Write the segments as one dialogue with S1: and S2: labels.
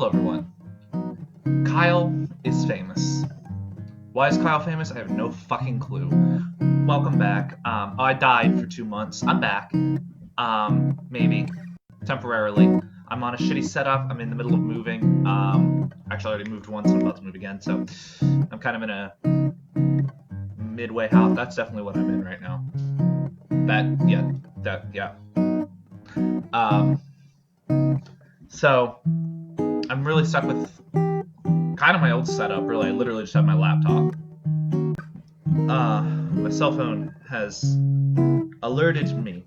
S1: Hello everyone. Kyle is famous. Why is Kyle famous? I have no fucking clue. Welcome back. I died for 2 months. I'm back. Maybe. Temporarily. I'm on a shitty setup. I'm in the middle of moving. Actually, I already moved once and I'm about to move again, so I'm kind of in a midway house. That's definitely what I'm in right now. So I'm really stuck with kind of my old setup, really. I literally just have my laptop. My cell phone has alerted me.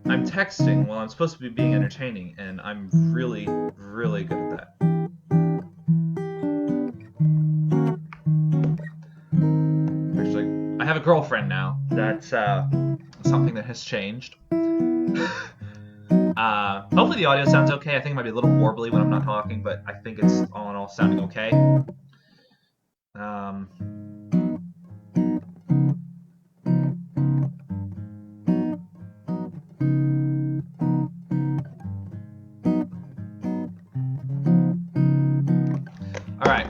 S1: I'm texting while I'm supposed to be being entertaining, and I'm really, really good at that. Actually, I have a girlfriend now. That's something that has changed. Hopefully the audio sounds okay. I think it might be a little warbly when I'm not talking, but I think it's all in all sounding okay. Alright.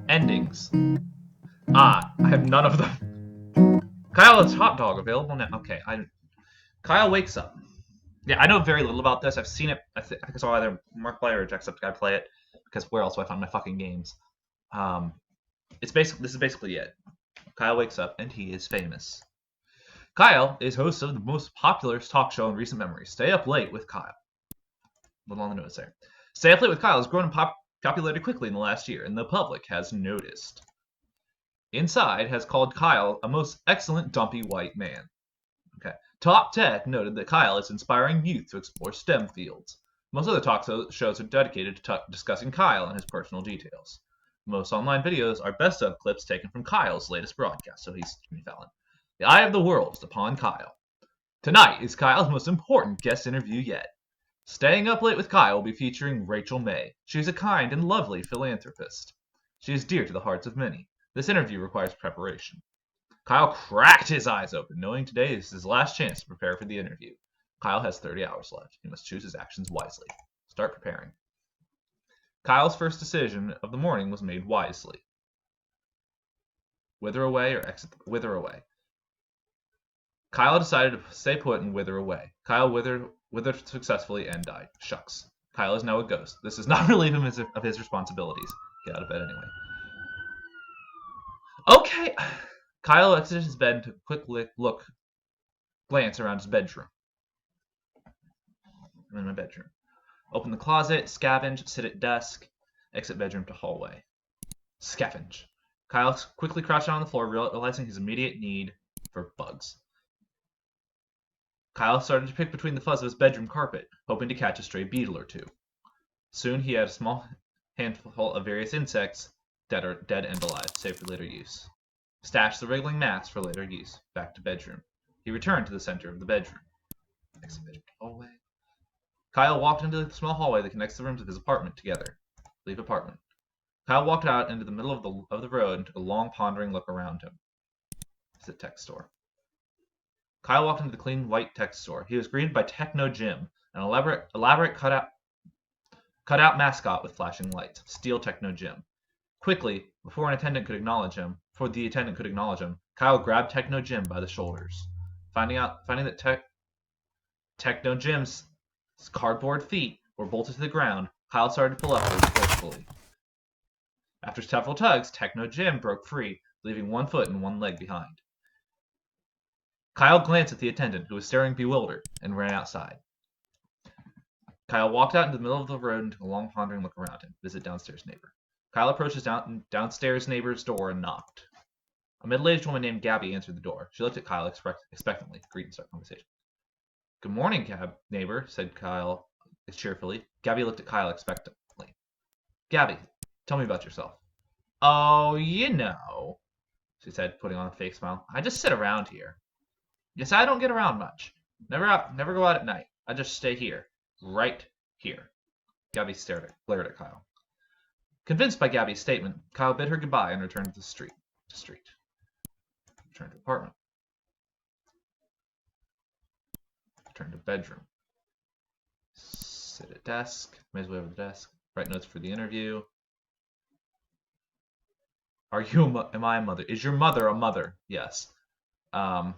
S1: Endings. I have none of them. Kyle is hot dog available now. Okay, Kyle wakes up. Yeah, I know very little about this. I've seen it. I think I saw either Markiplier or Jacksepticeye play it, because where else do I find my fucking games? This is basically it. Kyle wakes up and he is famous. Kyle is host of the most popular talk show in recent memory, Stay Up Late with Kyle. A little on the notes there. Stay Up Late with Kyle has grown in popularity quickly in the last year, and the public has noticed. Inside has called Kyle a most excellent dumpy white man. Okay. Top Tech noted that Kyle is inspiring youth to explore STEM fields. Most other talk shows are dedicated to discussing Kyle and his personal details. Most online videos are best of clips taken from Kyle's latest broadcast, so he's Jimmy Fallon. The eye of the world is upon Kyle. Tonight is Kyle's most important guest interview yet. Staying Up Late with Kyle will be featuring Rachel May. She is a kind and lovely philanthropist. She is dear to the hearts of many. This interview requires preparation. Kyle cracked his eyes open, knowing today is his last chance to prepare for the interview. Kyle has 30 hours left. He must choose his actions wisely. Start preparing. Kyle's first decision of the morning was made wisely. Wither away or exit? Wither away. Kyle decided to stay put and wither away. Kyle withered successfully and died. Shucks. Kyle is now a ghost. This does not relieve him of his responsibilities. Get out of bed anyway. Okay. Kyle exited his bed and took a quick glance around his bedroom. I'm in my bedroom. Open the closet, scavenge, sit at desk, exit bedroom to hallway. Scavenge. Kyle quickly crouched down on the floor, realizing his immediate need for bugs. Kyle started to pick between the fuzz of his bedroom carpet, hoping to catch a stray beetle or two. Soon he had a small handful of various insects, dead and alive, saved for later use. Stashed the wriggling mass for later use. Back to bedroom. He returned to the center of the bedroom. Exit bedroom hallway. Kyle walked into the small hallway that connects the rooms of his apartment together. Leave apartment. Kyle walked out into the middle of the road and took a long, pondering look around him. It's a tech store. Kyle walked into the clean, white tech store. He was greeted by Techno Jim, an elaborate cutout mascot with flashing lights. Steel Techno Jim. Quickly, before the attendant could acknowledge him, Kyle grabbed Techno Jim by the shoulders. Finding that Techno Jim's cardboard feet were bolted to the ground, Kyle started to pull upwards forcefully. After several tugs, Techno Jim broke free, leaving one foot and one leg behind. Kyle glanced at the attendant, who was staring bewildered, and ran outside. Kyle walked out into the middle of the road and took a long, pondering look around him. Visit downstairs neighbor. Kyle approached his downstairs neighbor's door and knocked. A middle-aged woman named Gabby answered the door. She looked at Kyle expectantly. Greet and start conversation. Good morning, neighbor, said Kyle cheerfully. Gabby looked at Kyle expectantly. Gabby, tell me about yourself. Oh, you know, she said, putting on a fake smile. I just sit around here. Yes, I don't get around much. Never go out at night. I just stay here. Right here. Gabby glared at Kyle. Convinced by Gabby's statement, Kyle bid her goodbye and returned to the street. Returned to apartment. Returned to bedroom. Sit at desk. Made his way over to the desk. Write notes for the interview. Am I a mother? Is your mother a mother? Yes. Have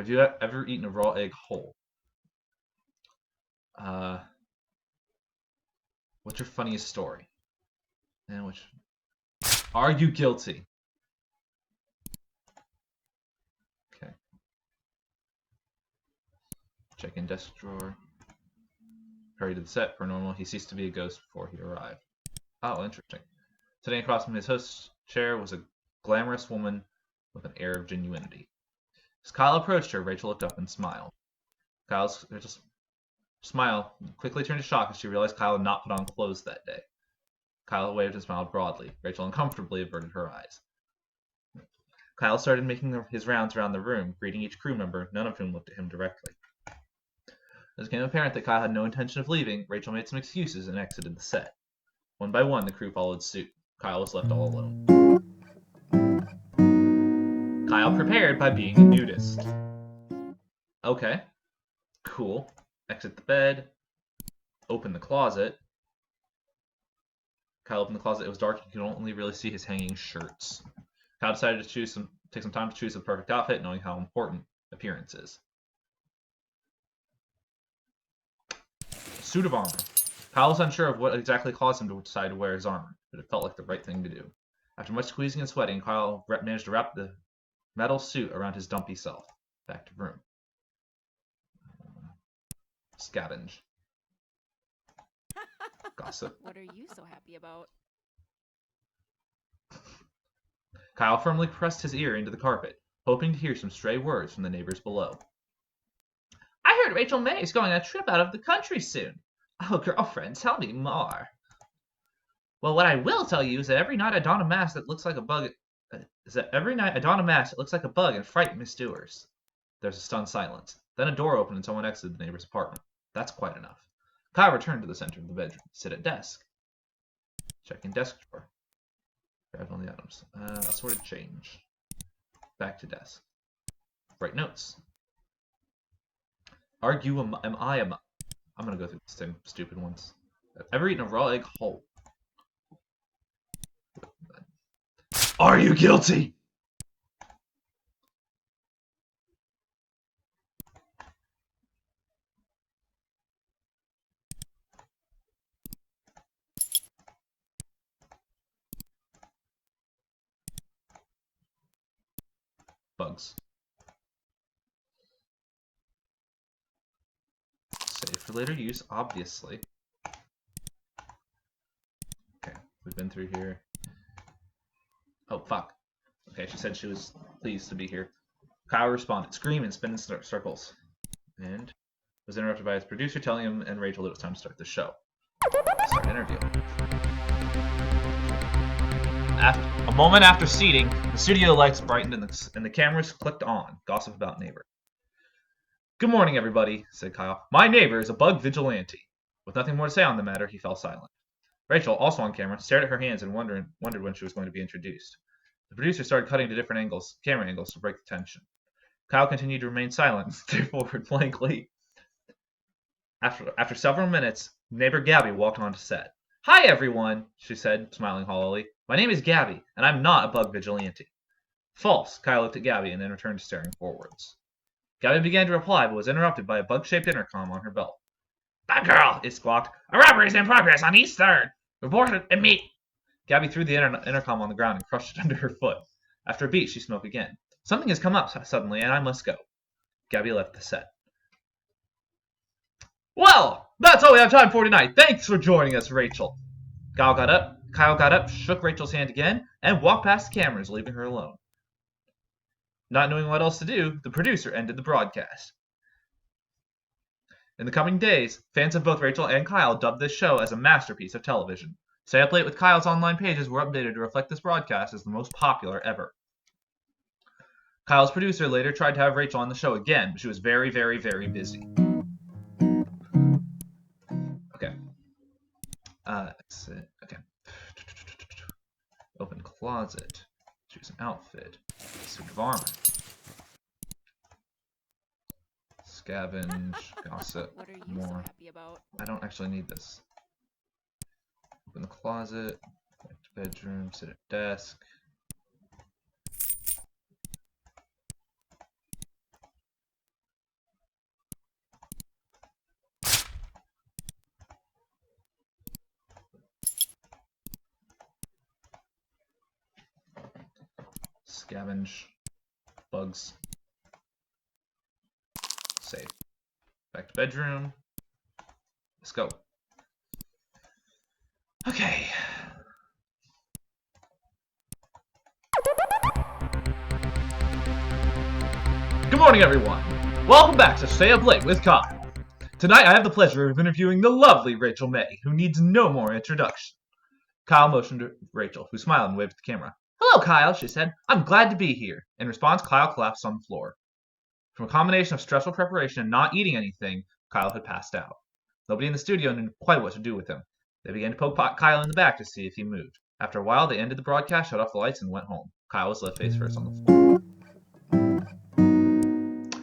S1: you ever eaten a raw egg whole? What's your funniest story? And which? Are you guilty? Okay. Check in desk drawer. Hurry to the set. Per normal, he ceased to be a ghost before he arrived. Oh, interesting. Sitting across from his host's chair was a glamorous woman with an air of genuinity. As Kyle approached her, Rachel looked up and smiled. Kyle's smile quickly turned to shock as she realized Kyle had not put on clothes that day. Kyle waved and smiled broadly. Rachel uncomfortably averted her eyes. Kyle started making his rounds around the room, greeting each crew member, none of whom looked at him directly. As it became apparent that Kyle had no intention of leaving, Rachel made some excuses and exited the set. One by one, the crew followed suit. Kyle was left all alone. Kyle prepared by being a nudist. Okay. Cool. Exit the bed. Open the closet. Kyle opened the closet. It was dark. You could only really see his hanging shirts. Kyle decided to take some time to choose the perfect outfit, knowing how important appearance is. Suit of armor. Kyle was unsure of what exactly caused him to decide to wear his armor, but it felt like the right thing to do. After much squeezing and sweating, Kyle managed to wrap the metal suit around his dumpy self. Back to room. Scavenge. Gossip.
S2: What are you so happy about?
S1: Kyle firmly pressed his ear into the carpet, hoping to hear some stray words from the neighbors below. I heard Rachel May is going on a trip out of the country soon. Oh, girlfriend, tell me more. Well, what I will tell you is that every night I don a mask that looks like a bug. And frighten Miss Dewars. There's a stunned silence. Then a door opened and someone exited the neighbor's apartment. That's quite enough. Kyle returned to the center of the bedroom. Sit at desk. Check in desk drawer. Grab on the items. Assorted change. Back to desk. Write notes. Argue am I a... I'm gonna go through the same stupid ones. Ever eaten a raw egg whole? Are you guilty? Bugs. Save for later use, obviously. Okay, we've been through here. Oh, fuck. Okay, she said she was pleased to be here. Kyle responded, screaming and spinning circles. And was interrupted by his producer telling him and Rachel that it was time to start the show. Start interview. A moment after seating, the studio lights brightened and the cameras clicked on. Gossip about neighbor. Good morning, everybody, said Kyle. My neighbor is a bug vigilante. With nothing more to say on the matter, he fell silent. Rachel, also on camera, stared at her hands and wondered when she was going to be introduced. The producer started cutting to different camera angles to break the tension. Kyle continued to remain silent and stared forward blankly. After several minutes, neighbor Gabby walked onto set. Hi, everyone, she said, smiling hollowly. My name is Gabby, and I'm not a bug vigilante. False, Kyle looked at Gabby and then returned to staring forwards. Gabby began to reply, but was interrupted by a bug-shaped intercom on her belt. That girl, it squawked. A robbery is in progress on East 3rd. Report and meet. Gabby threw the intercom on the ground and crushed it under her foot. After a beat, she spoke again. Something has come up suddenly, and I must go. Gabby left the set. Well, that's all we have time for tonight. Thanks for joining us, Rachel. Kyle got up, shook Rachel's hand again, and walked past the cameras, leaving her alone. Not knowing what else to do, the producer ended the broadcast. In the coming days, fans of both Rachel and Kyle dubbed this show as a masterpiece of television. Stay up late with Kyle's online pages were updated to reflect this broadcast as the most popular ever. Kyle's producer later tried to have Rachel on the show again, but she was very, very, very busy. Okay. Exit. Okay. Open closet. Choose an outfit. Suit of armor. Scavenge. Gossip.
S2: What are you
S1: More.
S2: so happy about?
S1: I don't actually need this. Open the closet. Back to bedroom. Sit at desk. Scavenge. Bugs. Save. Back to bedroom. Let's go. Okay. Good morning, everyone. Welcome back to Stay Up Late with Kyle. Tonight, I have the pleasure of interviewing the lovely Rachel May, who needs no more introduction. Kyle motioned to Rachel, who smiled and waved at the camera. Hello, Kyle, she said. I'm glad to be here. In response, Kyle collapsed on the floor. From a combination of stressful preparation and not eating anything, Kyle had passed out. Nobody in the studio knew quite what to do with him. They began to poke Kyle in the back to see if he moved. After a while, they ended the broadcast, shut off the lights, and went home. Kyle was left face first on the floor.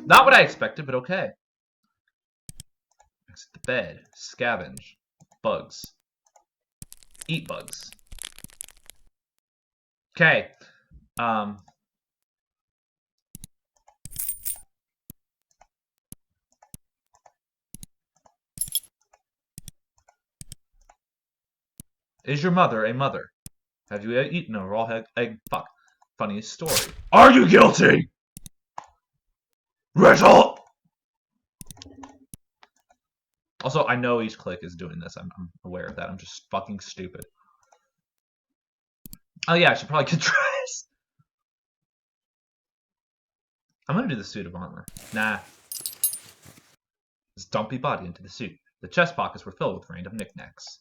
S1: Not what I expected, but okay. Exit the bed. Scavenge. Bugs. Eat bugs. Okay. Is your mother a mother? Have you eaten a raw egg? Fuck. Funniest story. Are you guilty? Rachel! Also, I know each click is doing this. I'm aware of that. I'm just fucking stupid. Oh yeah, I should probably get dressed. I'm gonna do the suit of armor. Nah. His dumpy body into the suit. The chest pockets were filled with random knickknacks.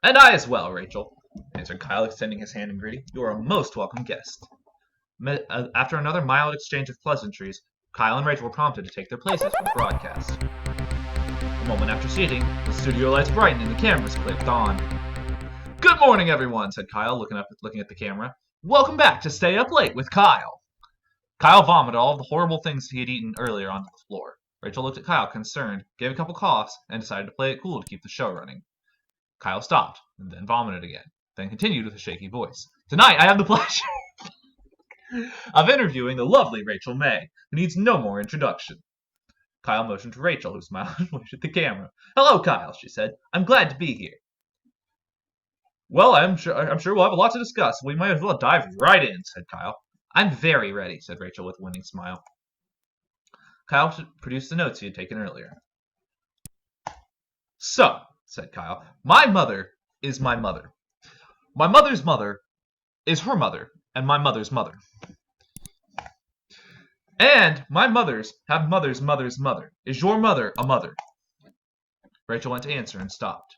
S1: And I as well, Rachel, answered Kyle, extending his hand in greeting. You are a most welcome guest. After another mild exchange of pleasantries, Kyle and Rachel were prompted to take their places for the broadcast. A moment after seating, the studio lights brightened and the cameras clicked on. Good morning, everyone, said Kyle, looking at the camera. Welcome back to Stay Up Late with Kyle. Kyle vomited all of the horrible things he had eaten earlier onto the floor. Rachel looked at Kyle, concerned, gave a couple coughs, and decided to play it cool to keep the show running. Kyle stopped, and then vomited again, then continued with a shaky voice. Tonight, I have the pleasure of interviewing the lovely Rachel May, who needs no more introduction. Kyle motioned to Rachel, who smiled and waved at the camera. Hello, Kyle, she said. I'm glad to be here. Well, I'm sure we'll have a lot to discuss. We might as well dive right in, said Kyle. I'm very ready, said Rachel with a winning smile. Kyle produced the notes he had taken earlier. So, said Kyle, my mother is my mother. My mother's mother is her mother, and my mother's mother. And my mothers have mother's mother's mother. Is your mother a mother? Rachel went to answer and stopped.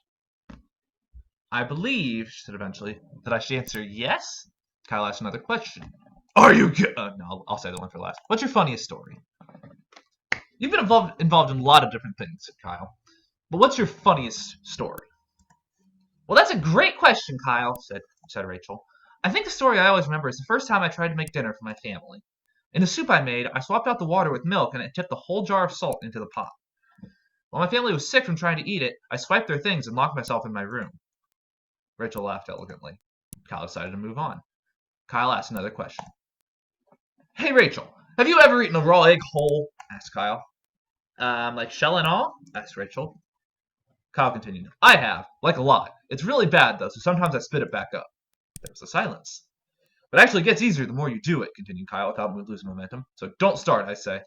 S1: I believe, she said eventually, that I should answer yes? Kyle asked another question. Are you no, I'll say the one for last. What's your funniest story? You've been involved in a lot of different things, said Kyle. But what's your funniest story? Well, that's a great question, Kyle, said Rachel. I think the story I always remember is the first time I tried to make dinner for my family. In the soup I made, I swapped out the water with milk and it tipped the whole jar of salt into the pot. While my family was sick from trying to eat it, I swiped their things and locked myself in my room. Rachel laughed elegantly. Kyle decided to move on. Kyle asked another question. Hey, Rachel, have you ever eaten a raw egg whole? Asked Kyle. Like shell and all? Asked Rachel. Kyle continued. I have, like a lot. It's really bad, though, so sometimes I spit it back up. There was a silence. But it actually gets easier the more you do it, continued Kyle without losing momentum. So don't start, I say.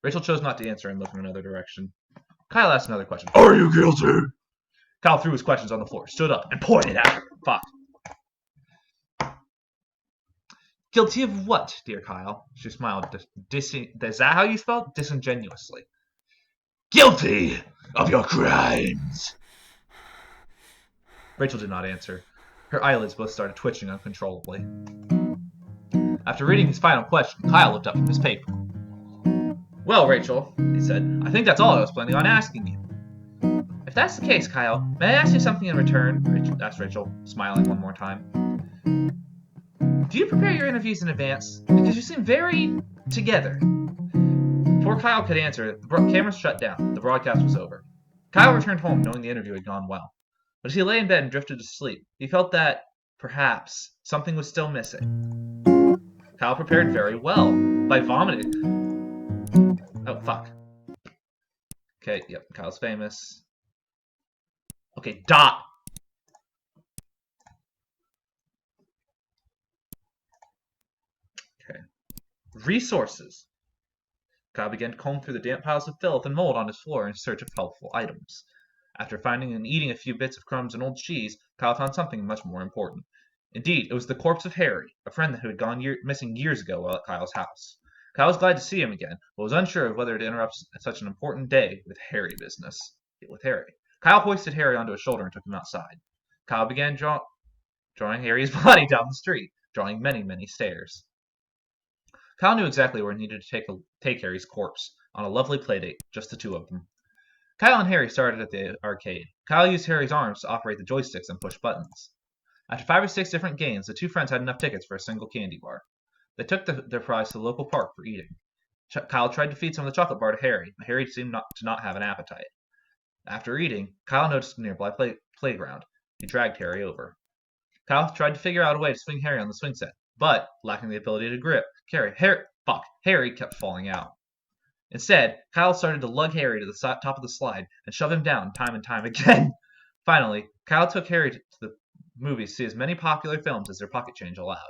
S1: Rachel chose not to answer and looked in another direction. Kyle asked another question. Are you guilty? Kyle threw his questions on the floor, stood up, and pointed at her. Fuck. Guilty of what, dear Kyle? She smiled. Is that how you spelled? Disingenuously. Guilty of your crimes. Rachel did not answer. Her eyelids both started twitching uncontrollably. After reading his final question, Kyle looked up from his paper. Well, Rachel, he said, I think that's all I was planning on asking you. If that's the case, Kyle, may I ask you something in return? Asked Rachel, smiling one more time. Do you prepare your interviews in advance? Because you seem very together. Before Kyle could answer, the cameras shut down. The broadcast was over. Kyle returned home knowing the interview had gone well. But as he lay in bed and drifted to sleep, he felt that, perhaps, something was still missing. Kyle prepared very well by vomiting. Oh, fuck. Okay, yep, Kyle's famous. Okay, dot! Okay. Resources. Kyle began to comb through the damp piles of filth and mold on his floor in search of helpful items. After finding and eating a few bits of crumbs and old cheese, Kyle found something much more important. Indeed, it was the corpse of Harry, a friend who had gone missing years ago while at Kyle's house. Kyle was glad to see him again, but was unsure of whether to interrupt such an important day with Harry business. Kyle hoisted Harry onto his shoulder and took him outside. Kyle began drawing Harry's body down the street, drawing many, many stairs. Kyle knew exactly where he needed to take Harry's corpse, on a lovely playdate, just the two of them. Kyle and Harry started at the arcade. Kyle used Harry's arms to operate the joysticks and push buttons. After 5 or 6 different games, the two friends had enough tickets for a single candy bar. They took their prize to the local park for eating. Kyle tried to feed some of the chocolate bar to Harry, but Harry seemed to not have an appetite. After eating, Kyle noticed a nearby playground. He dragged Harry over. Kyle tried to figure out a way to swing Harry on the swing set, but, lacking the ability to grip, Harry kept falling out. Instead, Kyle started to lug Harry to the top of the slide and shove him down time and time again. Finally, Kyle took Harry to the movies to see as many popular films as their pocket change allowed.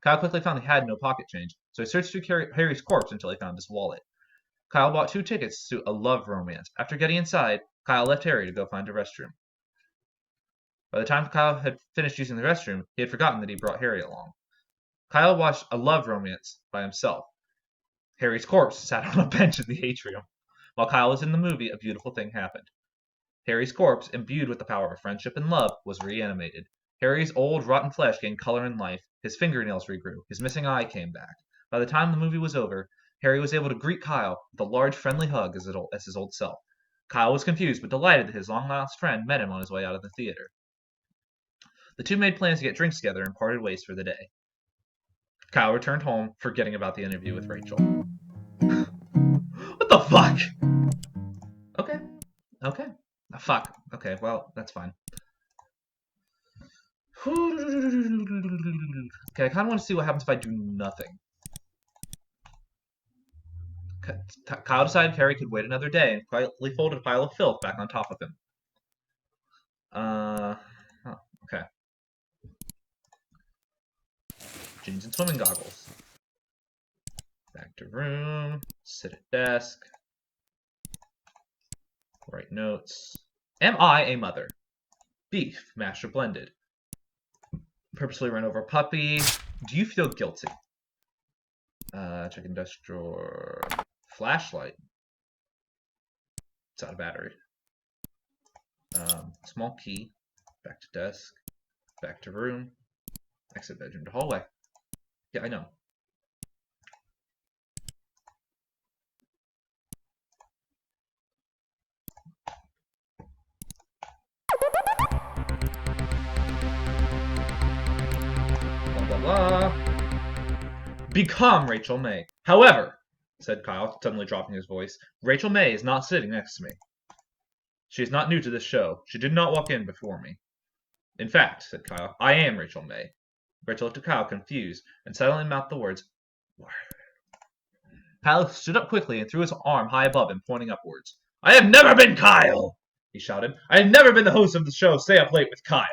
S1: Kyle quickly found he had no pocket change, so he searched through Harry's corpse until he found his wallet. Kyle bought 2 tickets to a love romance. After getting inside, Kyle left Harry to go find a restroom. By the time Kyle had finished using the restroom, he had forgotten that he brought Harry along. Kyle watched a love romance by himself. Harry's corpse sat on a bench in the atrium. While Kyle was in the movie, a beautiful thing happened. Harry's corpse, imbued with the power of friendship and love, was reanimated. Harry's old, rotten flesh gained color and life. His fingernails regrew. His missing eye came back. By the time the movie was over, Harry was able to greet Kyle with a large, friendly hug as his old self. Kyle was confused but delighted that his long-lost friend met him on his way out of the theater. The two made plans to get drinks together and parted ways for the day. Kyle returned home, forgetting about the interview with Rachel. What the fuck? Okay. Fuck. Okay, well, that's fine. Okay, I kind of want to see what happens if I do nothing. Kyle decided Harry could wait another day and quietly folded a pile of filth back on top of him. Okay. Jeans and swimming goggles. Back to room. Sit at desk. Write notes. Am I a mother? Beef, mashed or blended. Purposely run over a puppy. Do you feel guilty? Check industrial. Flashlight. It's out of battery. Small key. Back to desk. Back to room. Exit bedroom to hallway. Yeah, I know. Blah, blah, blah. Become Rachel May. However, said Kyle, suddenly dropping his voice, Rachel May is not sitting next to me. She is not new to this show. She did not walk in before me. In fact, said Kyle, I am Rachel May. Rachel looked at Kyle, confused, and suddenly mouthed the words, "What?" Kyle stood up quickly and threw his arm high above him, pointing upwards. I have never been Kyle! He shouted. I have never been the host of the show Stay Up Late with Kyle.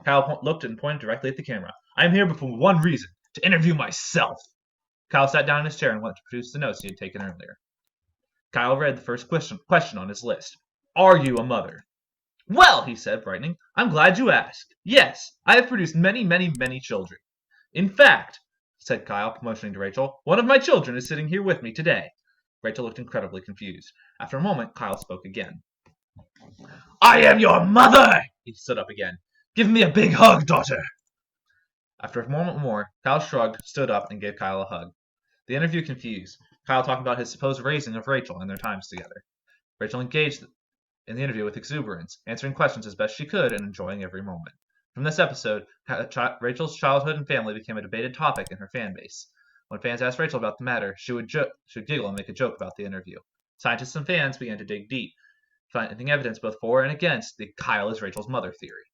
S1: Kyle looked and pointed directly at the camera. I am here for one reason, to interview myself. Kyle sat down in his chair and went to produce the notes he had taken earlier. Kyle read the first question on his list. Are you a mother? Well, he said, brightening, I'm glad you asked. Yes, I have produced many, many, many children. In fact, said Kyle, motioning to Rachel, one of my children is sitting here with me today. Rachel looked incredibly confused. After a moment, Kyle spoke again. I am your mother! He stood up again. Give me a big hug, daughter! After a moment more, Kyle shrugged, stood up, and gave Kyle a hug. The interview confused. Kyle talked about his supposed raising of Rachel and their times together. Rachel engaged in the interview with exuberance, answering questions as best she could and enjoying every moment. From this episode, Rachel's childhood and family became a debated topic in her fan base. When fans asked Rachel about the matter, she would giggle and make a joke about the interview. Scientists and fans began to dig deep, finding evidence both for and against the Kyle is Rachel's mother theory.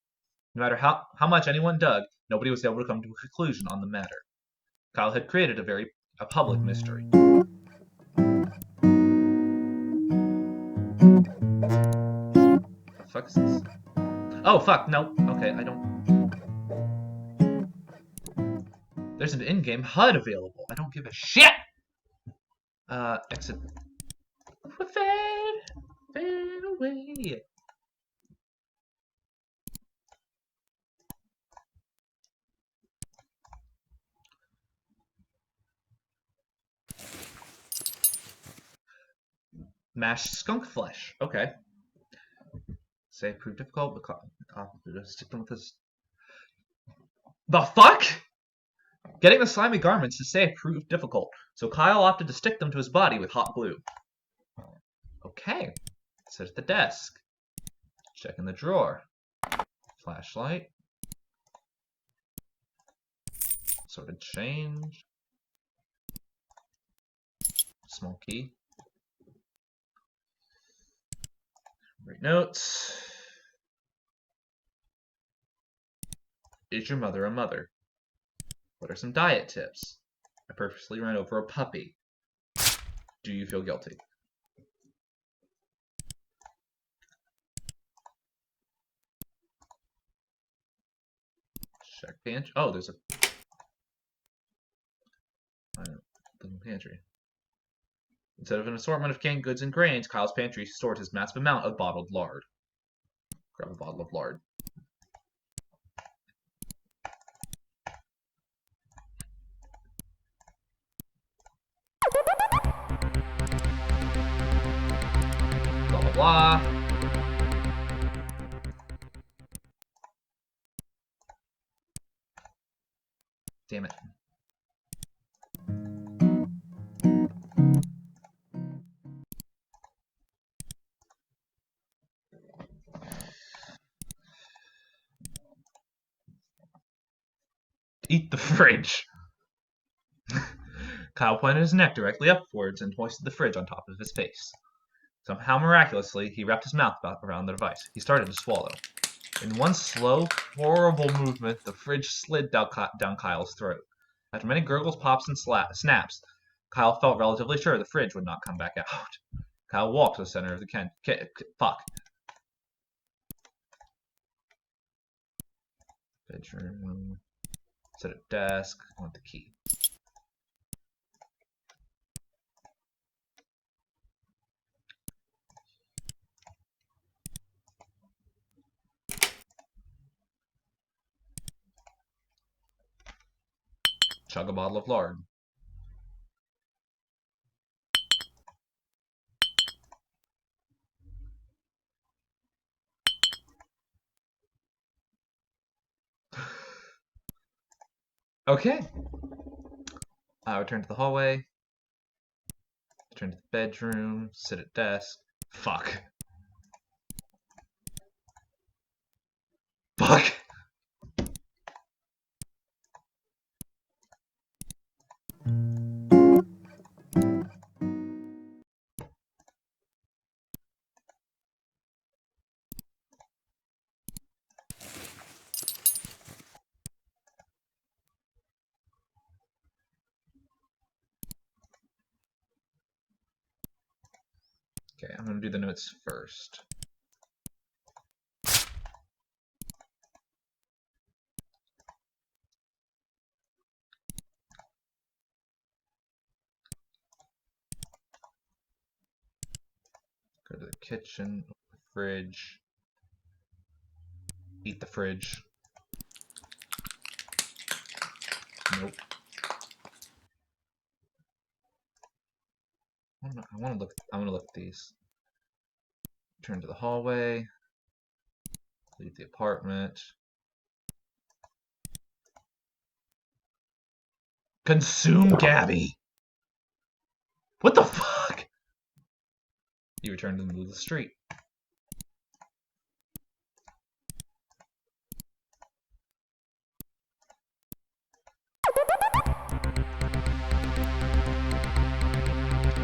S1: No matter how much anyone dug, nobody was able to come to a conclusion on the matter. Kyle had created a public mystery. The fuck is this? Oh, fuck, no. Okay, I don't... There's an in-game HUD available. I don't give a shit! Exit. Fade away. Mashed skunk flesh. Okay. Say prove difficult, but stick them with this. The fuck? Getting the slimy garments to say proved difficult, so Kyle opted to stick them to his body with hot glue. Okay. Sit at the desk. Check in the drawer. Flashlight. Sorted change. Small key. Write notes. Is your mother a mother? What are some diet tips? I purposely ran over a puppy. Do you feel guilty? Check pantry. Oh, there's a pantry. Instead of an assortment of canned goods and grains, Kyle's pantry stored his massive amount of bottled lard. Grab a bottle of lard. Blah, blah, blah. Damn it. Eat the fridge. Kyle pointed his neck directly upwards and hoisted the fridge on top of his face. Somehow miraculously, he wrapped his mouth around the device. He started to swallow. In one slow, horrible movement, the fridge slid down Kyle's throat. After many gurgles, pops, and snaps, Kyle felt relatively sure the fridge would not come back out. Kyle walked to the center of the bedroom. Set at desk. Want the key. Chug a bottle of lard. Okay. I return to the hallway. Return to the bedroom. Sit at desk. Fuck. Fuck. Okay, I'm gonna do the notes first. Go to the kitchen, fridge. Eat the fridge. Nope. I want to look at these. Turn to the hallway. Leave the apartment. Consume Gabby. What the fuck? He returned to the middle of the street.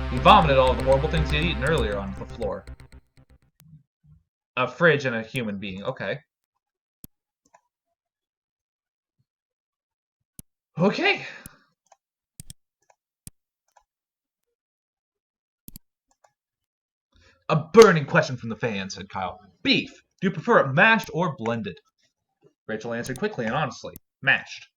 S1: He vomited all of the horrible things he had eaten earlier onto the floor. A fridge and a human being. Okay. Okay. A burning question from the fans, said Kyle. Beef. Do you prefer it mashed or blended? Rachel answered quickly and honestly. Mashed.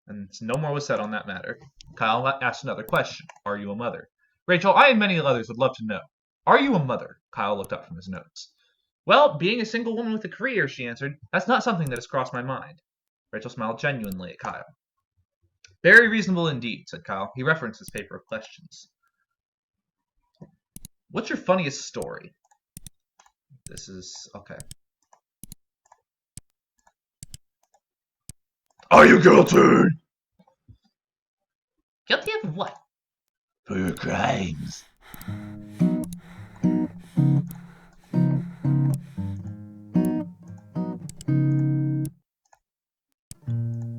S1: And no more was said on that matter. Kyle asked another question. Are you a mother? Rachel, I and many others would love to know. Are you a mother? Kyle looked up from his notes. Well, being a single woman with a career, she answered, that's not something that has crossed my mind. Rachel smiled genuinely at Kyle. Very reasonable indeed, said Kyle. He referenced his paper of questions. What's your funniest story? This is... okay. Are you guilty? Guilty of what? For your crimes.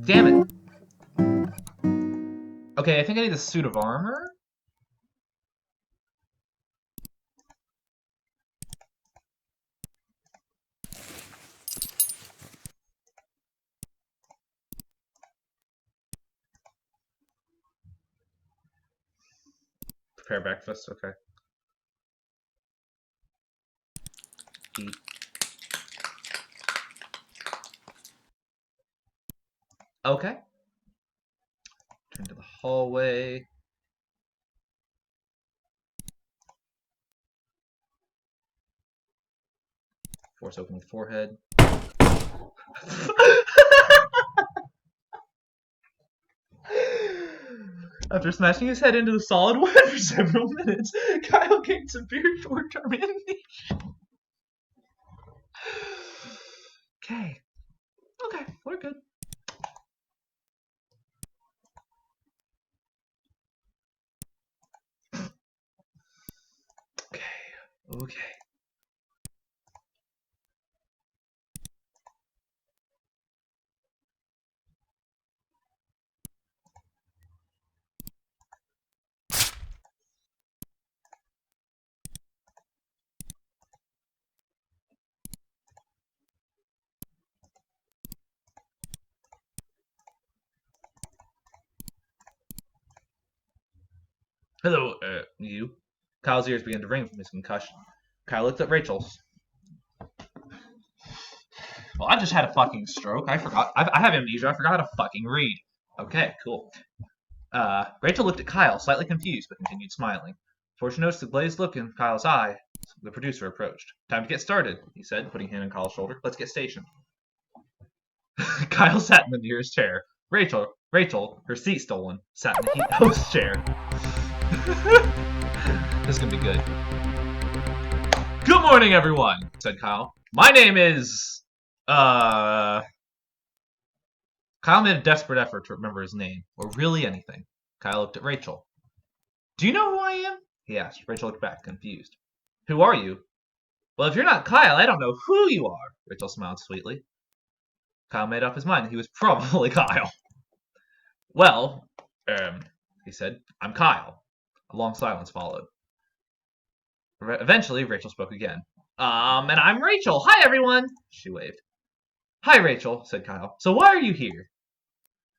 S1: Damn it. Okay, I think I need a suit of armor. Prepare breakfast, okay. Eat. Okay. Turn to the hallway. Force open with forehead. After smashing his head into the solid wood for several minutes, Kyle gained severe short-term amnesia. Okay. Okay, we're good. Okay. Hello, you. Kyle's ears began to ring from his concussion. Kyle looked at Rachel's. Well, I just had a fucking stroke. I forgot. I have amnesia. I forgot how to fucking read. Okay, cool. Rachel looked at Kyle, slightly confused, but continued smiling. Before she noticed the glazed look in Kyle's eye, the producer approached. Time to get started, he said, putting a hand on Kyle's shoulder. Let's get stationed. Kyle sat in the nearest chair. Rachel, her seat stolen, sat in the heat host's chair. This is gonna be good. Good morning, everyone, said Kyle. My name is... Kyle made a desperate effort to remember his name, or really anything. Kyle looked at Rachel. Do you know who I am? He asked. Rachel looked back, confused. Who are you? Well, if you're not Kyle, I don't know who you are, Rachel smiled sweetly. Kyle made up his mind that he was probably Kyle. Well, he said, I'm Kyle. A long silence followed. Eventually, Rachel spoke again. And I'm Rachel. Hi, everyone, she waved. Hi, Rachel, said Kyle. So why are you here?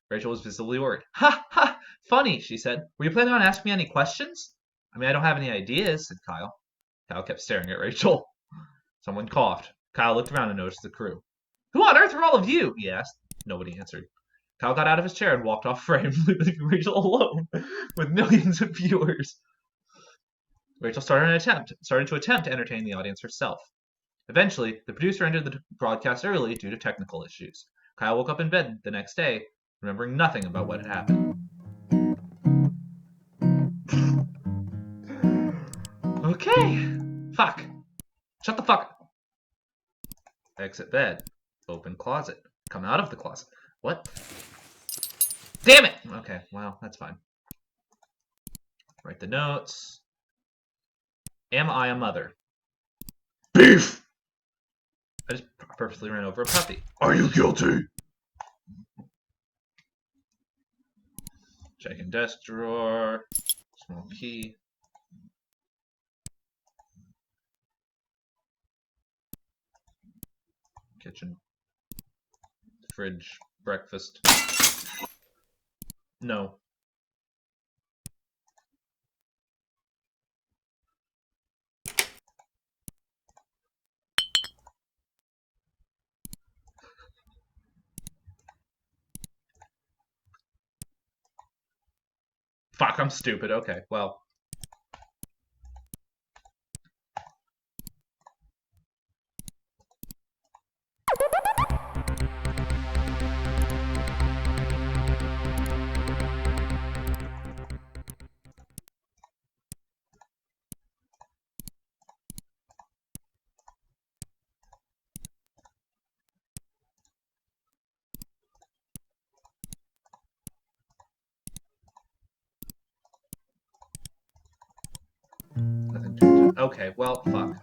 S1: Rachel was visibly worried. Ha, ha, funny, she said. Were you planning on asking me any questions? I mean, I don't have any ideas, said Kyle. Kyle kept staring at Rachel. Someone coughed. Kyle looked around and noticed the crew. Who on earth are all of you? He asked. Nobody answered. Kyle got out of his chair and walked off frame, leaving Rachel alone with millions of viewers. Rachel started to attempt to entertain the audience herself. Eventually, the producer ended the broadcast early due to technical issues. Kyle woke up in bed the next day, remembering nothing about what had happened. Okay. Fuck. Shut the fuck up. Exit bed. Open closet. Come out of the closet. What? Damn it! Okay, well, that's fine. Write the notes. Am I a mother? Beef! I just purposely ran over a puppy. Are you guilty? Check in desk drawer. Small key. Kitchen. Fridge. Breakfast. No. Fuck, I'm stupid. Okay, well. Nothing changed. Okay, well, fuck.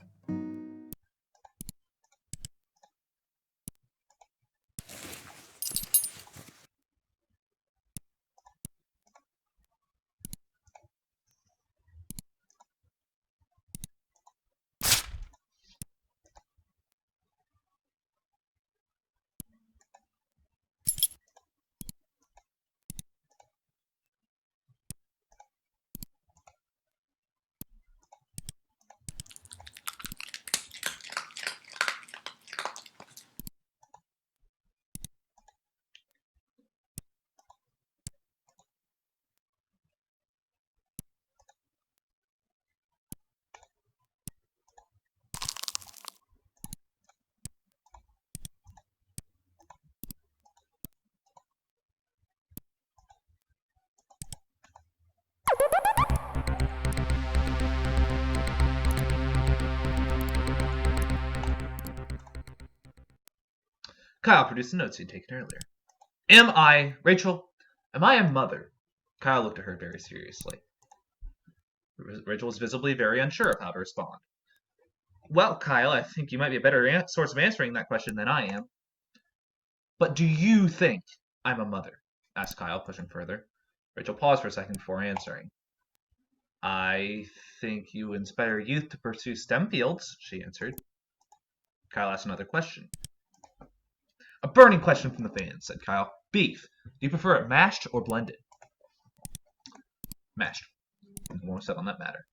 S1: Kyle produced the notes he'd taken earlier. Rachel, am I a mother? Kyle looked at her very seriously. Rachel was visibly very unsure of how to respond. Well, Kyle, I think you might be a better source of answering that question than I am. But do you think I'm a mother? Asked Kyle, pushing further. Rachel paused for a second before answering. I think you inspire youth to pursue STEM fields, she answered. Kyle asked another question. A burning question from the fans, said Kyle. Beef. Do you prefer it mashed or blended? Mashed. No one said on that matter.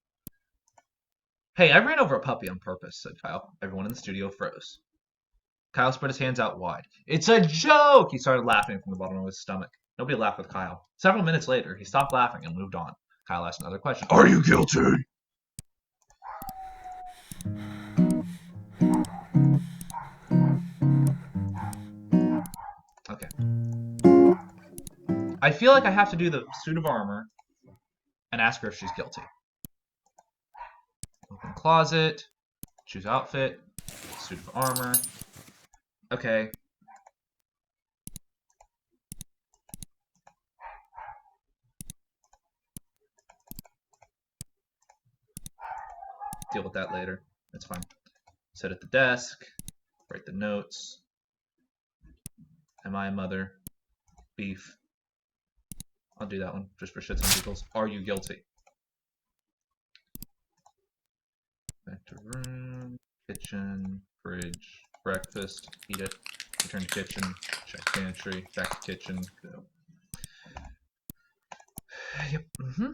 S1: Hey, I ran over a puppy on purpose, said Kyle. Everyone in the studio froze. Kyle spread his hands out wide. It's a joke! He started laughing from the bottom of his stomach. Nobody laughed with Kyle. Several minutes later, he stopped laughing and moved on. Kyle asked another question. Are you guilty? Okay. I feel like I have to do the suit of armor and ask her if she's guilty. Open closet. Choose outfit. Suit of armor. Okay. Deal with that later. That's fine. Sit at the desk. Write the notes. Am I a mother? Beef. I'll do that one just for shits and giggles. Are you guilty? Back to room. Kitchen. Fridge. Breakfast. Eat it. Return to kitchen. Check pantry. Back to kitchen. Go. Yep. Mm-hmm.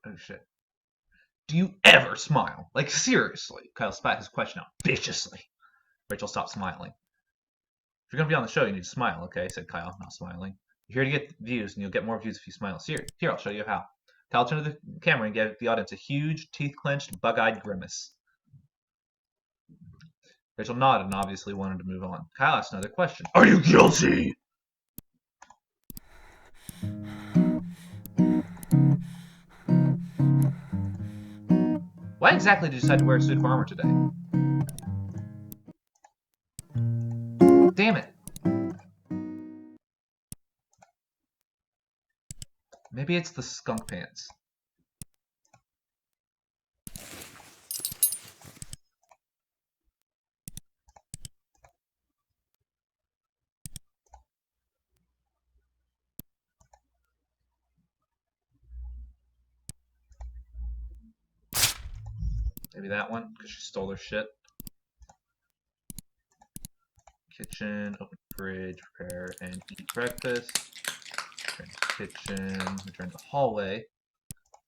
S1: Oh shit. Do you ever smile? Like seriously? Kyle spat his question out viciously. Rachel stopped smiling. If you're gonna be on the show, you need to smile, okay? Said Kyle, not smiling. You're here to get views, and you'll get more views if you smile. Here, I'll show you how. Kyle turned to the camera and gave the audience a huge, teeth-clenched, bug-eyed grimace. Rachel nodded and obviously wanted to move on. Kyle asked another question. Are you guilty? Why exactly did you decide to wear a suit of armor today? Damn it. Maybe it's the skunk pants. Maybe that one, because she stole their shit. Kitchen, open fridge, prepare and eat breakfast. Return to kitchen, return to the hallway.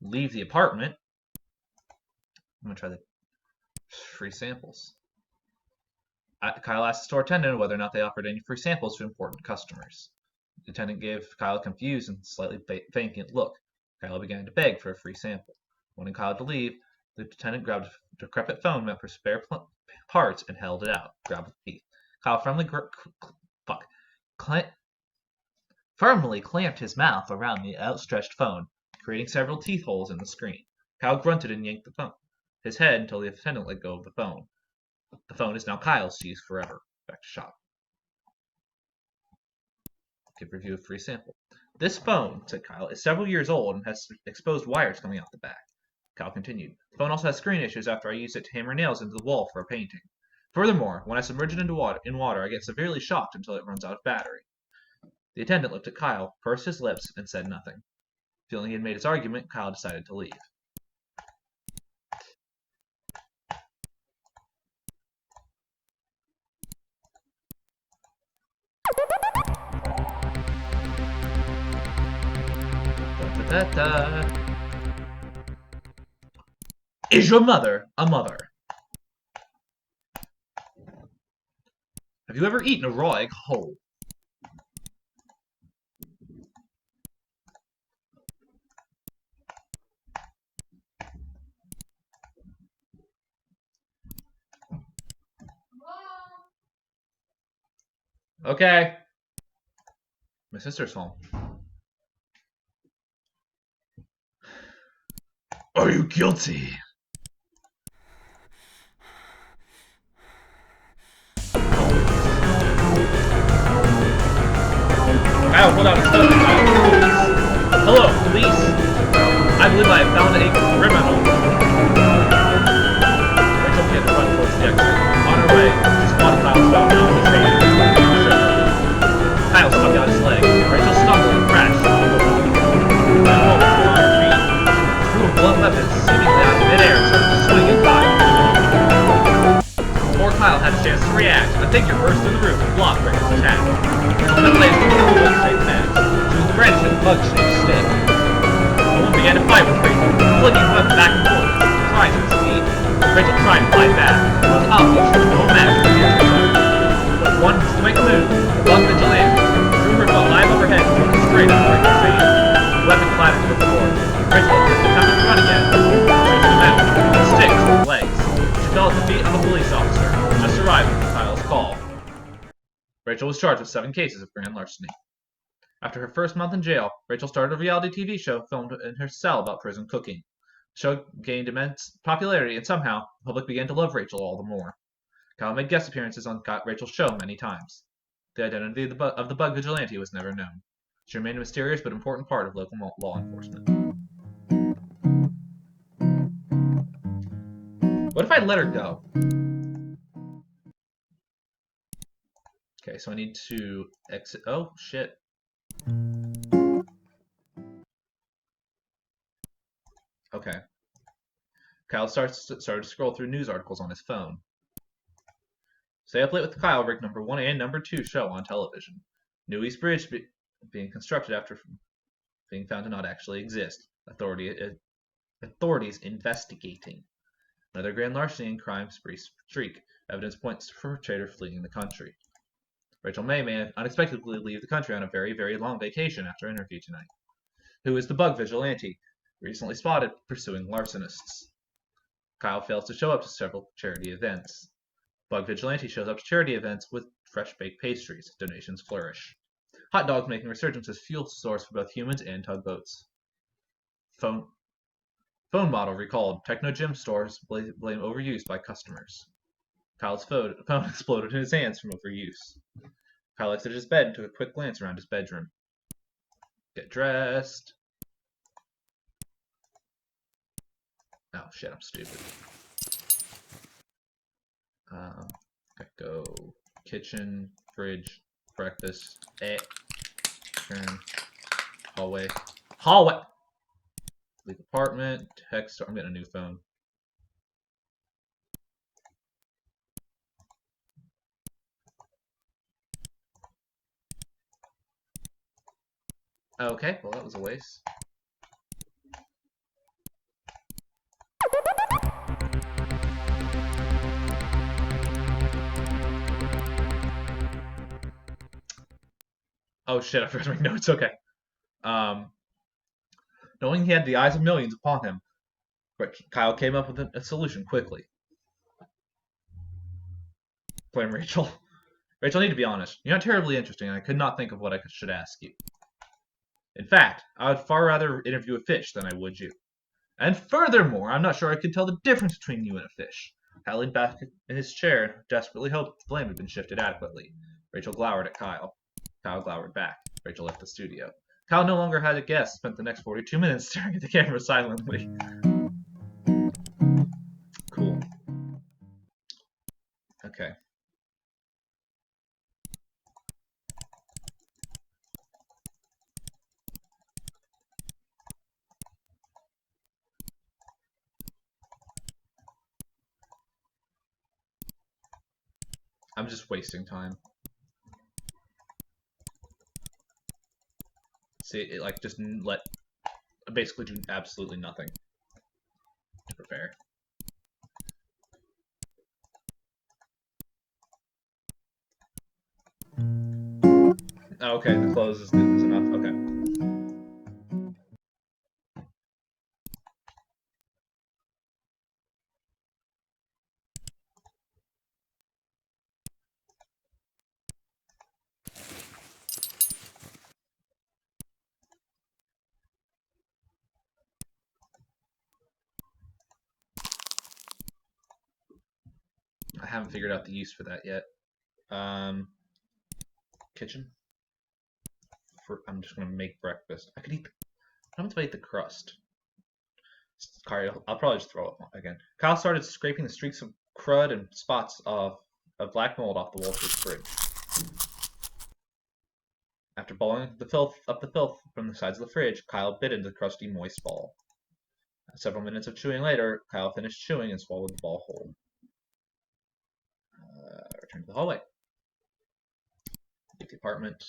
S1: Leave the apartment. I'm gonna try the free samples. Kyle asked the store attendant whether or not they offered any free samples to important customers. The attendant gave Kyle a confused and slightly vacant look. Kyle began to beg for a free sample. Wanting Kyle to leave, the attendant grabbed a decrepit phone meant for spare parts and held it out, grabbed with teeth. Kyle firmly clamped his mouth around the outstretched phone, creating several teeth holes in the screen. Kyle grunted and yanked his head until the attendant let go of the phone. The phone is now Kyle's to use forever. Back to shop. Give review of free sample. This phone, said Kyle, is several years old and has exposed wires coming out the back. Kyle continued. The phone also has screen issues after I used it to hammer nails into the wall for a painting. Furthermore, when I submerge it in water, I get severely shocked until it runs out of battery. The attendant looked at Kyle, pursed his lips, and said nothing. Feeling he had made his argument, Kyle decided to leave. Is your mother a mother? Have you ever eaten a raw egg whole? Okay. My sister's home. Are you guilty? Kyle pulled out his phone and dialed the police. Hello, police. I believe I have found a criminal. Rachel began to run towards the exit. On her way, she spotted Kyle's phone out of his hand. Kyle stuck out his leg. Rachel stumbled and crashed. Then on her feet, threw a blunt weapon seemingly out of midair and started to swing at Kyle. Before Kyle had a chance to react, a figure burst through the roof and blocked Rachel's attack. Then blazed with a bullet-shaped mask. She was brandishing a bug-shaped stick. The woman began to fight with Rachel, flinging the weapon back and forth, trying to escape. Rachel tried to fight back, but obviously she was no match for the other. With one quick move, the bug vigilante threw her phone high above her head and threw it straight at Rachel's face. The weapon clattered to the floor. Rachel attempted to run again. She was the mouth, the stick to her legs. She fell at the feet of a police officer, just arriving for Kyle's call. Rachel was charged with 7 cases of grand larceny. After her first month in jail, Rachel started a reality TV show filmed in her cell about prison cooking. The show gained immense popularity, and somehow, the public began to love Rachel all the more. Kyle made guest appearances on Rachel's show many times. The identity of the bug vigilante was never known. She remained a mysterious but important part of local law enforcement. What if I let her go? Okay, so I need to exit. Oh, shit. Okay. Kyle started to scroll through news articles on his phone. Stay Up Late with Kyle ranked number 1 and number 2 show on television. New East Bridge being constructed after being found to not actually exist. Authorities investigating. Another grand larceny and crime spree streak. Evidence points to perpetrator fleeing the country. Rachel may unexpectedly leave the country on a very, very long vacation after interview tonight. Who is the bug vigilante? Recently spotted pursuing larcenists. Kyle fails to show up to several charity events. Bug Vigilante shows up to charity events with fresh baked pastries. Donations flourish. Hot dogs making resurgence as fuel source for both humans and tugboats. Phone model recalled. Techno Gym stores blame overuse by customers. Kyle's phone exploded in his hands from overuse. Kyle exited his bed and took a quick glance around his bedroom. Get dressed. Oh shit, I'm stupid. Go kitchen, fridge, breakfast, turn, hallway, leave apartment, text. I'm getting a new phone. Okay, well that was a waste. Oh shit, I forgot to make notes. Okay. Knowing he had the eyes of millions upon him, Kyle came up with a solution quickly. Blame Rachel. Rachel, I need to be honest. You're not terribly interesting, and I could not think of what I should ask you. In fact, I would far rather interview a fish than I would you. And furthermore, I'm not sure I could tell the difference between you and a fish. Kyle leaned back in his chair and desperately hoped the blame had been shifted adequately. Rachel glowered at Kyle. Kyle glowered back. Rachel left the studio. Kyle no longer had a guess, spent the next 42 minutes staring at the camera silently. Cool. Okay. I'm just wasting time. See, it like just basically do absolutely nothing to prepare. Okay, the clothes is enough. Okay. I haven't figured out the use for that yet. Kitchen. I'm just gonna make breakfast. I could eat. I'm gonna eat the crust. I'll probably just throw it again. Kyle started scraping the streaks of crud and spots of black mold off the walls of his fridge. After balling the filth from the sides of the fridge, Kyle bit into the crusty, moist ball. Several minutes of chewing later, Kyle finished chewing and swallowed the ball whole. Return to the hallway. Leave the apartment.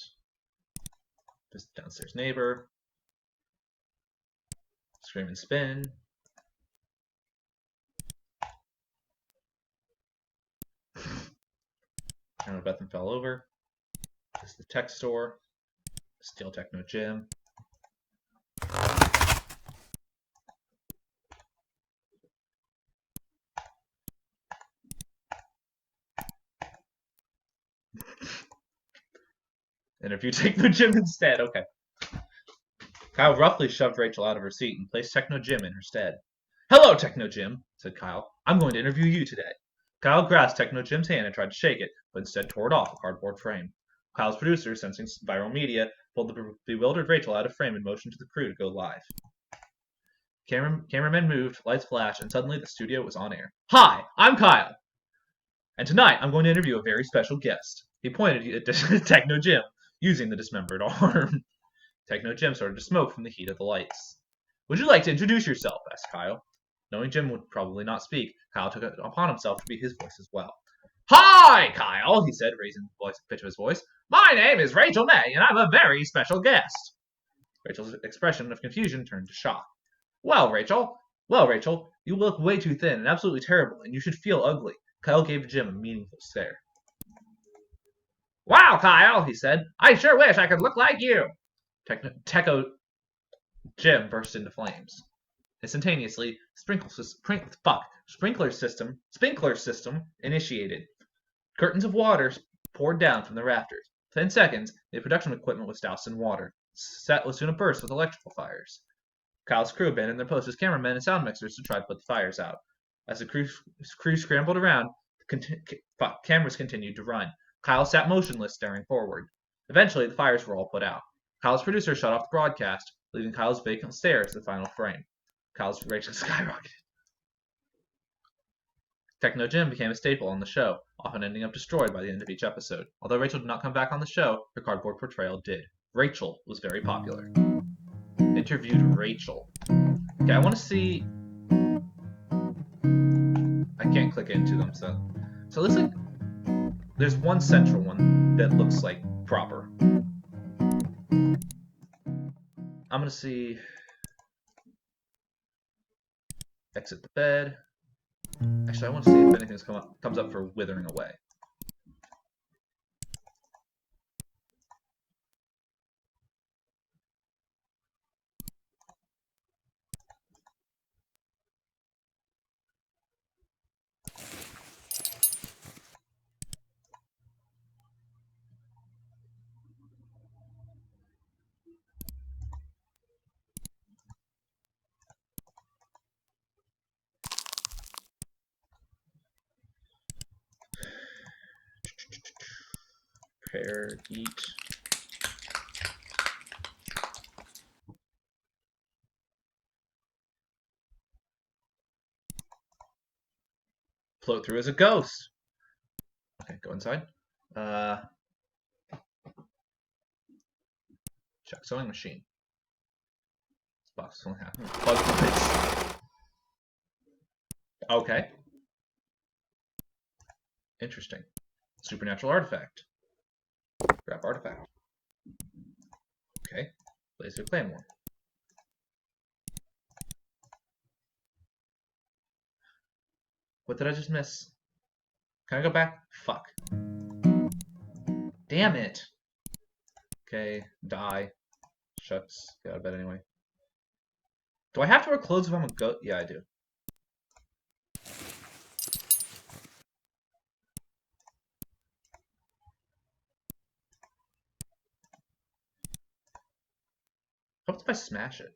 S1: Just downstairs neighbor. Scream and spin. Turn Beth and fell over. This is the tech store. Steel Techno Gym. Interview Techno Gym instead. Okay. Kyle roughly shoved Rachel out of her seat and placed Techno Gym in her stead. Hello, Techno Gym, said Kyle. I'm going to interview you today. Kyle grasped Techno Jim's hand and tried to shake it, but instead tore it off a cardboard frame. Kyle's producer, sensing viral media, pulled the bewildered Rachel out of frame and motioned to the crew to go live. Cameramen moved, lights flashed, and suddenly the studio was on air. Hi, I'm Kyle! And tonight I'm going to interview a very special guest. He pointed at Techno Jim, using the dismembered arm. Techno Jim started to smoke from the heat of the lights. Would you like to introduce yourself? Asked Kyle. Knowing Jim would probably not speak, Kyle took it upon himself to be his voice as well. Hi, Kyle, he said, raising the pitch of his voice. My name is Rachel May, and I'm a very special guest. Rachel's expression of confusion turned to shock. Well, Rachel, you look way too thin and absolutely terrible, and you should feel ugly. Kyle gave Jim a meaningful stare. Wow, Kyle, he said. I sure wish I could look like you. Techo Jim burst into flames. Instantaneously, sprinkler system initiated. Curtains of water poured down from the rafters. Within seconds, the production equipment was doused in water. The set was soon abuzz with electrical fires. Kyle's crew abandoned their posts as cameramen and sound mixers to try to put the fires out. As the crew scrambled around, cameras continued to run. Kyle sat motionless, staring forward. Eventually, the fires were all put out. Kyle's producer shut off the broadcast, leaving Kyle's vacant stare as the final frame. Kyle's rating skyrocketed. Techno Jim became a staple on the show, often ending up destroyed by the end of each episode. Although Rachel did not come back on the show, her cardboard portrayal did. Rachel was very popular. Interviewed Rachel. Okay, I want to see... I can't click into them, so it looks like there's one central one that looks like proper. I'm gonna see exit the bed. Actually, I want to see if anything comes up for withering away. Prepare, eat. Float through as a ghost. Okay, go inside. Check sewing machine. This box is only half. Plug Okay. Interesting. Supernatural artifact. Grab artifact. Okay. Laser claymore. What did I just miss? Can I go back? Fuck. Damn it. Okay, die. Shucks. Get out of bed anyway. Do I have to wear clothes if I'm a goat? Yeah, I do. What if I smash it?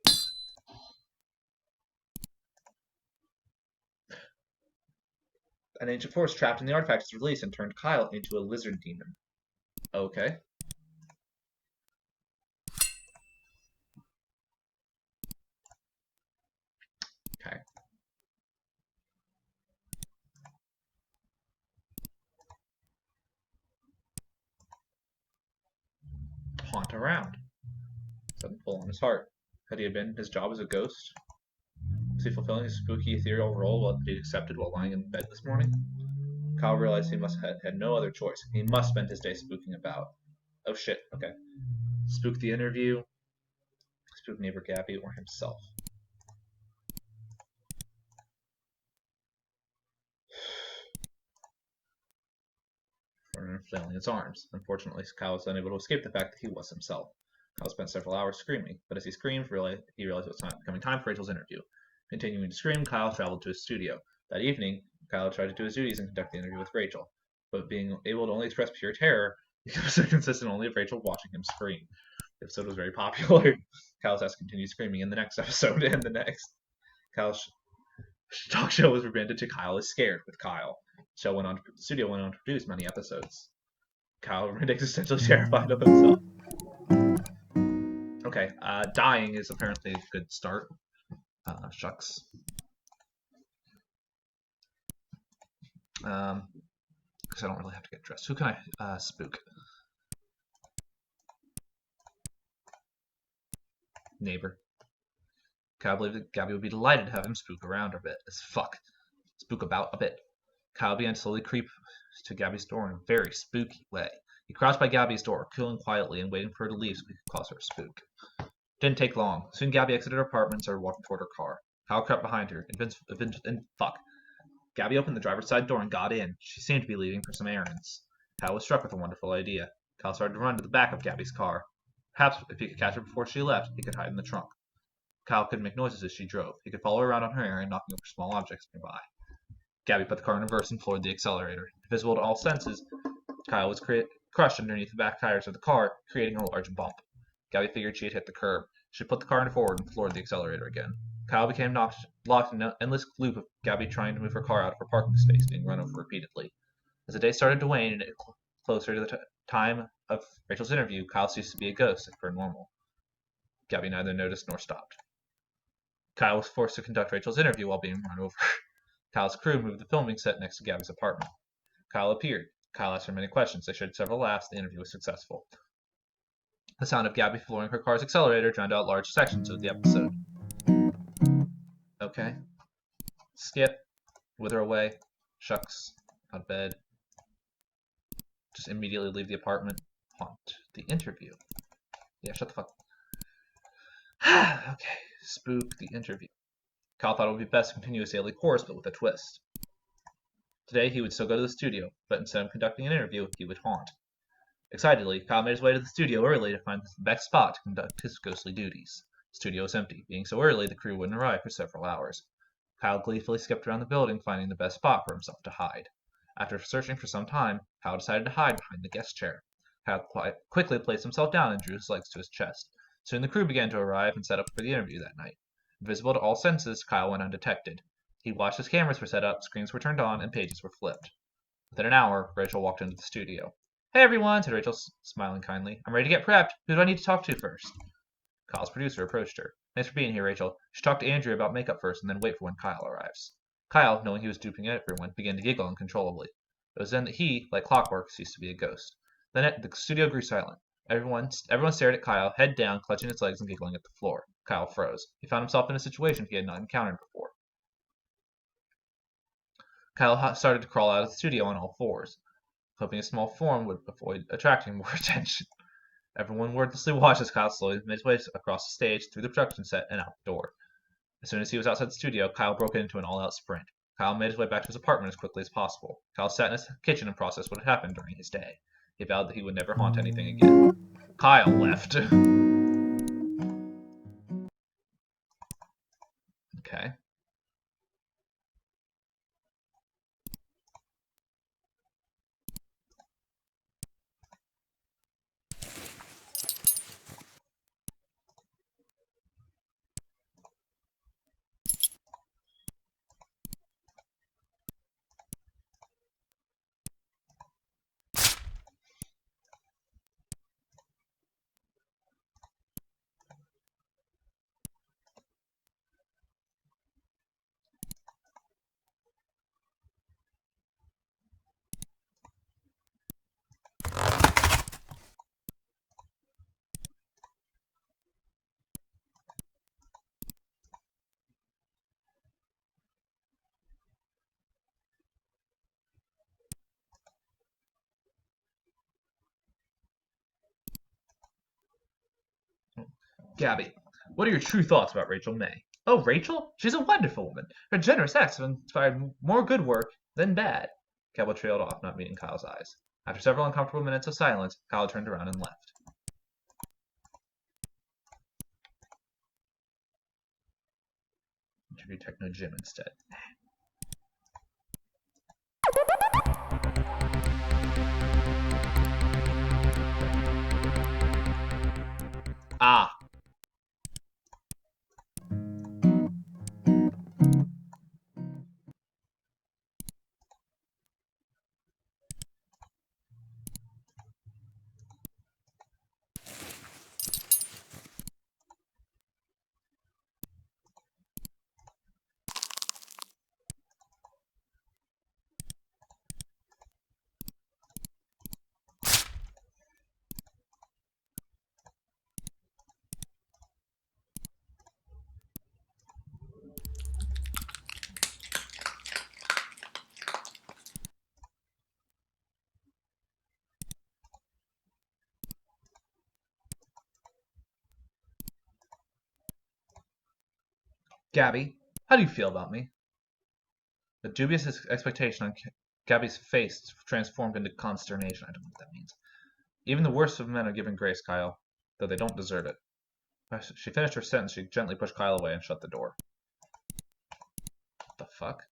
S1: An ancient force trapped in the artifact is released and turned Kyle into a lizard demon. Okay. Okay. Haunt around. Sudden pull on his heart. Had he abandoned his job as a ghost? Was he fulfilling his spooky, ethereal role that he'd accepted while lying in bed this morning? Kyle realized he must have had no other choice. He must spend his day spooking about. Oh shit, okay. Spook the interview, spook neighbor Gabby, or himself. Flailing its arms. Unfortunately, Kyle was unable to escape the fact that he was himself. Kyle spent several hours screaming, but as he screamed, he realized it was becoming time for Rachel's interview. Continuing to scream, Kyle traveled to his studio. That evening, Kyle tried to do his duties and conduct the interview with Rachel, but being able to only express pure terror, he was so consistent only of Rachel watching him scream. The episode was very popular. Kyle's ass continued screaming in the next episode and the next. Kyle's talk show was rebranded to Kyle is Scared with Kyle. The studio went on to produce many episodes. Kyle remained existentially terrified of himself. Okay, dying is apparently a good start. Shucks. Because I don't really have to get dressed. Who can I spook? Neighbor. Kyle believed that Gabby would be delighted to have him spook around a bit. Spook about a bit. Kyle began to slowly creep to Gabby's door in a very spooky way. He crouched by Gabby's door, cooling quietly and waiting for her to leave so he could cause her a spook. It didn't take long. Soon Gabby exited her apartment and started walking toward her car. Kyle crept behind her. Gabby opened the driver's side door and got in. She seemed to be leaving for some errands. Kyle was struck with a wonderful idea. Kyle started to run to the back of Gabby's car. Perhaps if he could catch her before she left, he could hide in the trunk. Kyle could make noises as she drove. He could follow her around on her errand, knocking over small objects nearby. Gabby put the car in reverse and floored the accelerator. Invisible to all senses, Kyle was crushed underneath the back tires of the car, creating a large bump. Gabby figured she had hit the curb. She put the car forward and floored the accelerator again. Kyle became locked in an endless loop of Gabby trying to move her car out of her parking space, being run over repeatedly. As the day started to wane and it closer to the time of Rachel's interview, Kyle ceased to be a ghost and per normal. Gabby neither noticed nor stopped. Kyle was forced to conduct Rachel's interview while being run over. Kyle's crew moved the filming set next to Gabby's apartment. Kyle appeared. Kyle asked her many questions. They shared several laughs. The interview was successful. The sound of Gabby flooring her car's accelerator drowned out large sections of the episode. Okay. Skip. Wither away. Shucks. Out of bed. Just immediately leave the apartment. Haunt. The interview. Yeah, shut the fuck up. Okay. Spook the interview. Kyle thought it would be best to continue his daily course, but with a twist. Today he would still go to the studio, but instead of conducting an interview, he would haunt. Excitedly, Kyle made his way to the studio early to find the best spot to conduct his ghostly duties. The studio was empty. Being so early, the crew wouldn't arrive for several hours. Kyle gleefully skipped around the building, finding the best spot for himself to hide. After searching for some time, Kyle decided to hide behind the guest chair. Kyle quickly placed himself down and drew his legs to his chest. Soon the crew began to arrive and set up for the interview that night. Invisible to all senses, Kyle went undetected. He watched as cameras were set up, screens were turned on, and pages were flipped. Within an hour, Rachel walked into the studio. "Hey everyone," said Rachel, smiling kindly. "I'm ready to get prepped. Who do I need to talk to first?" Kyle's producer approached her. "Thanks for being here, Rachel. You should talk to Andrea about makeup first and then wait for when Kyle arrives." Kyle, knowing he was duping everyone, began to giggle uncontrollably. It was then that he, like clockwork, ceased to be a ghost. Then the studio grew silent. Everyone stared at Kyle, head down, clutching his legs and giggling at the floor. Kyle froze. He found himself in a situation he had not encountered before. Kyle started to crawl out of the studio on all fours, hoping a small form would avoid attracting more attention. Everyone wordlessly watched as Kyle slowly made his way across the stage, through the production set, and out the door. As soon as he was outside the studio, Kyle broke into an all-out sprint. Kyle made his way back to his apartment as quickly as possible. Kyle sat in his kitchen and processed what had happened during his day. He vowed that he would never haunt anything again. Kyle left. Okay. Gabby, what are your true thoughts about Rachel May? Oh, Rachel? She's a wonderful woman. Her generous acts have inspired more good work than bad. Gabby trailed off, not meeting Kyle's eyes. After several uncomfortable minutes of silence, Kyle turned around and left. Interview Techno Jim instead. Ah. Gabby, how do you feel about me? The dubious expectation on Gabby's face transformed into consternation. I don't know what that means. Even the worst of men are given grace, Kyle, though they don't deserve it. As she finished her sentence, she gently pushed Kyle away and shut the door. What the fuck?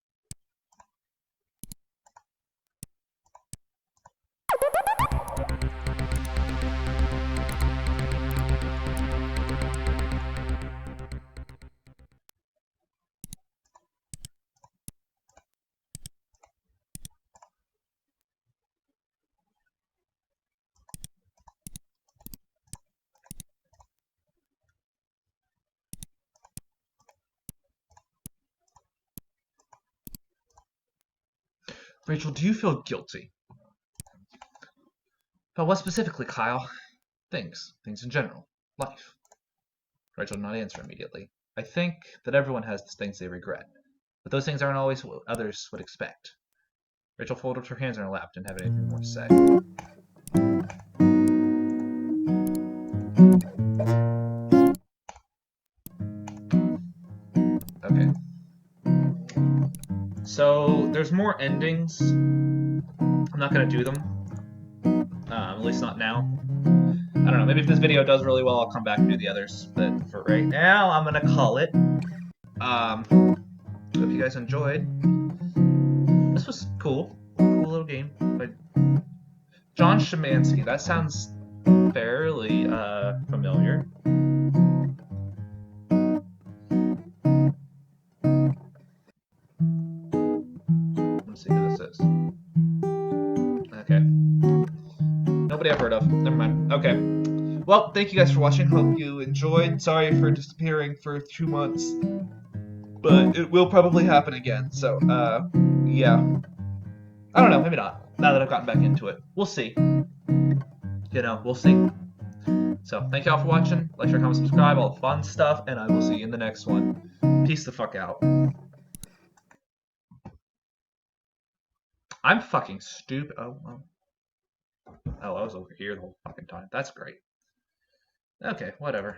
S1: Rachel, do you feel guilty? But what specifically, Kyle? Things. Things in general. Life. Rachel did not answer immediately. I think that everyone has things they regret, but those things aren't always what others would expect. Rachel folded her hands in her lap, didn't have anything more to say. Okay. So, there's more endings. I'm not going to do them. At least not now. I don't know, maybe if this video does really well, I'll come back and do the others. But for right now, I'm going to call it. Hope you guys enjoyed. This was cool. Cool little game. But John Szymanski, that sounds fairly familiar. Let's see who this is. Okay. Nobody I've heard of. Never mind. Okay. Well, thank you guys for watching. Hope you enjoyed. Sorry for disappearing for 2 months. But it will probably happen again. So, yeah. I don't know. Maybe not. Now that I've gotten back into it. We'll see. You know, we'll see. So, thank y'all for watching. Like, share, comment, subscribe, all the fun stuff. And I will see you in the next one. Peace the fuck out. I'm fucking stupid. Oh, I was over here the whole fucking time. That's great. Okay, whatever.